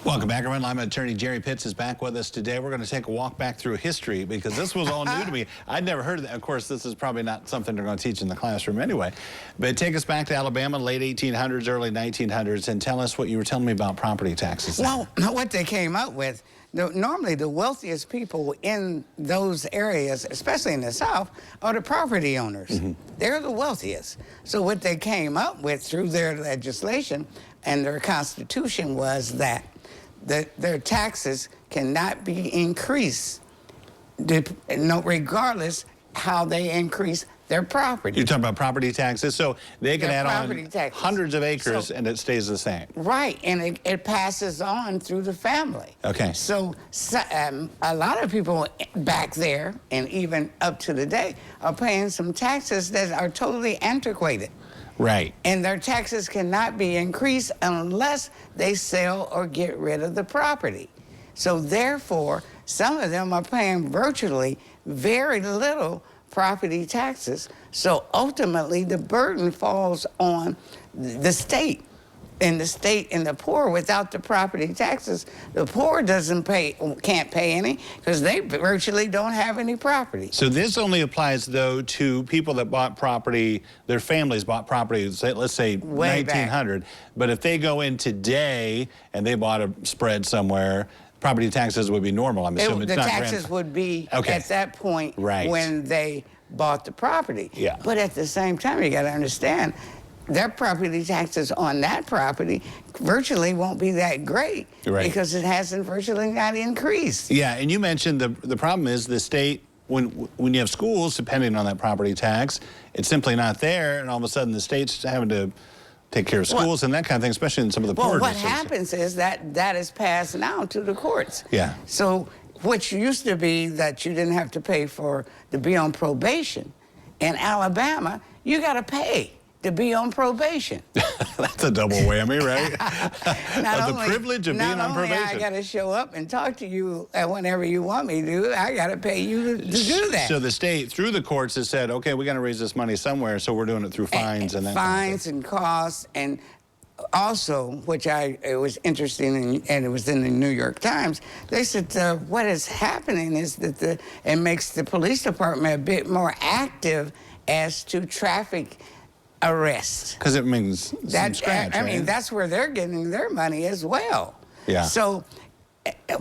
Welcome back, everyone. Lima Attorney Jerry Pitts is back with us today. We're going to take a walk back through history because this was all new to me. I'd never heard of that. Of course, this is probably not something they're going to teach in the classroom anyway. But take us back to Alabama, late 1800s, early 1900s, and tell us what you were telling me about property taxes. Well, what they came up with, normally the wealthiest people in those areas, especially in the South, are the property owners. They're the wealthiest. So what they came up with through their legislation and their constitution was that their taxes cannot be increased, regardless how they increase their property. You're talking about property taxes, so they can add on hundreds of acres and it stays the same. Right, and it passes on through the family. Okay. So a lot of people back there, and even up to the day, are paying some taxes that are totally antiquated. Right. And their taxes cannot be increased unless they sell or get rid of the property. So therefore, some of them are paying virtually very little property taxes. So ultimately, the burden falls on the state. And the poor, without the property taxes, the poor can't pay any because they virtually don't have any property. So this only applies, though, to people that bought property, their families bought property, let's say way 1900. Back. But if they go in today and they bought a spread somewhere, property taxes would be normal, I'm assuming. The taxes would be at that point when they bought the property. Yeah. But at the same time, you got to understand, their property taxes on that property virtually won't be that great because it hasn't virtually not increased. Yeah, and you mentioned the problem is the state, when you have schools depending on that property tax, it's simply not there, and all of a sudden the state's having to take care of schools and that kind of thing, especially in some of the poorer what districts. happens is that is passed now to the courts. Yeah. So which used to be that you didn't have to pay to be on probation. In Alabama, you got to pay to be on probation. That's a double whammy, right? The privilege of being on probation. I got to show up and talk to you whenever you want me to. I got to pay you to do that. So the state, through the courts, has said, okay, we got to raise this money somewhere, so we're doing it through fines and that. Fines and costs, and also, which it was interesting, and it was in the New York Times. They said what is happening is that it makes the police department a bit more active as to traffic arrests. Because it means some scratch, I mean, that's where they're getting their money as well. Yeah. So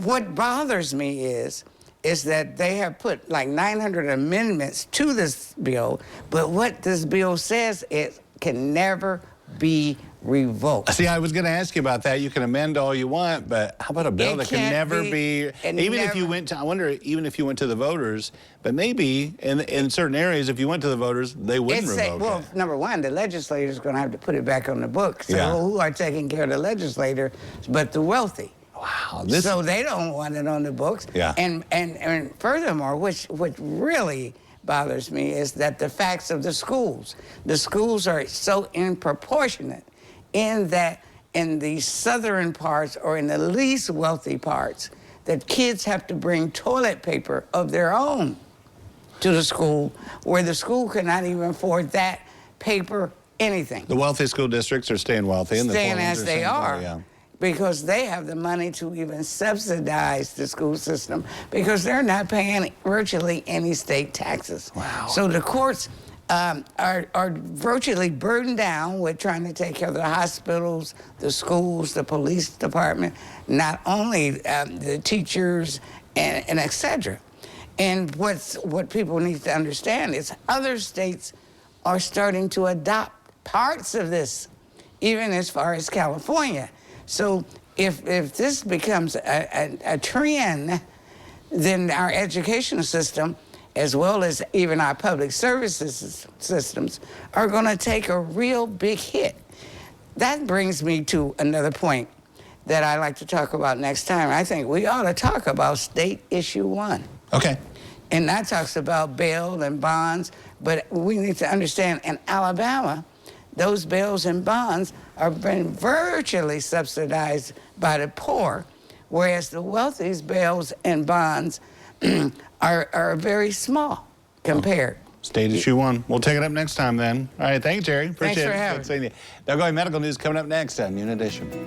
what bothers me is that they have put like 900 amendments to this bill, but what this bill says, it can never be revoked. See, I was going to ask you about that. You can amend all you want, but how about a bill that can never be even if you went to, I wonder, even if you went to the voters, but maybe in certain areas, if you went to the voters, they wouldn't revoke it. Well, number one, the legislator's going to have to put it back on the books. So who are taking care of the legislator but the wealthy? Wow. So they don't want it on the books. Yeah. And furthermore, what really bothers me is that the facts of the schools are so disproportionate in that in the southern parts or in the least wealthy parts, that kids have to bring toilet paper of their own to the school, where the school cannot even afford that paper, anything. The wealthy school districts are staying wealthy. And staying as they are. Yeah. Because they have the money to even subsidize the school system because they're not paying virtually any state taxes. Wow. So the courts are virtually burdened down with trying to take care of the hospitals, the schools, the police department, not only the teachers and et cetera. And what people need to understand is other states are starting to adopt parts of this, even as far as California. So if this becomes a trend, then our educational system, as well as even our public services systems, are going to take a real big hit. That brings me to another point that I like to talk about next time. I think we ought to talk about State Issue 1. Okay. And that talks about bail and bonds, but we need to understand in Alabama, those bails and bonds are being virtually subsidized by the poor, whereas the wealthy's bails and bonds are very small compared. State Issue 1. We'll take it up next time then. All right, thanks, Jerry. Appreciate Thanks for having me. Now, going medical news coming up next on Noon Edition.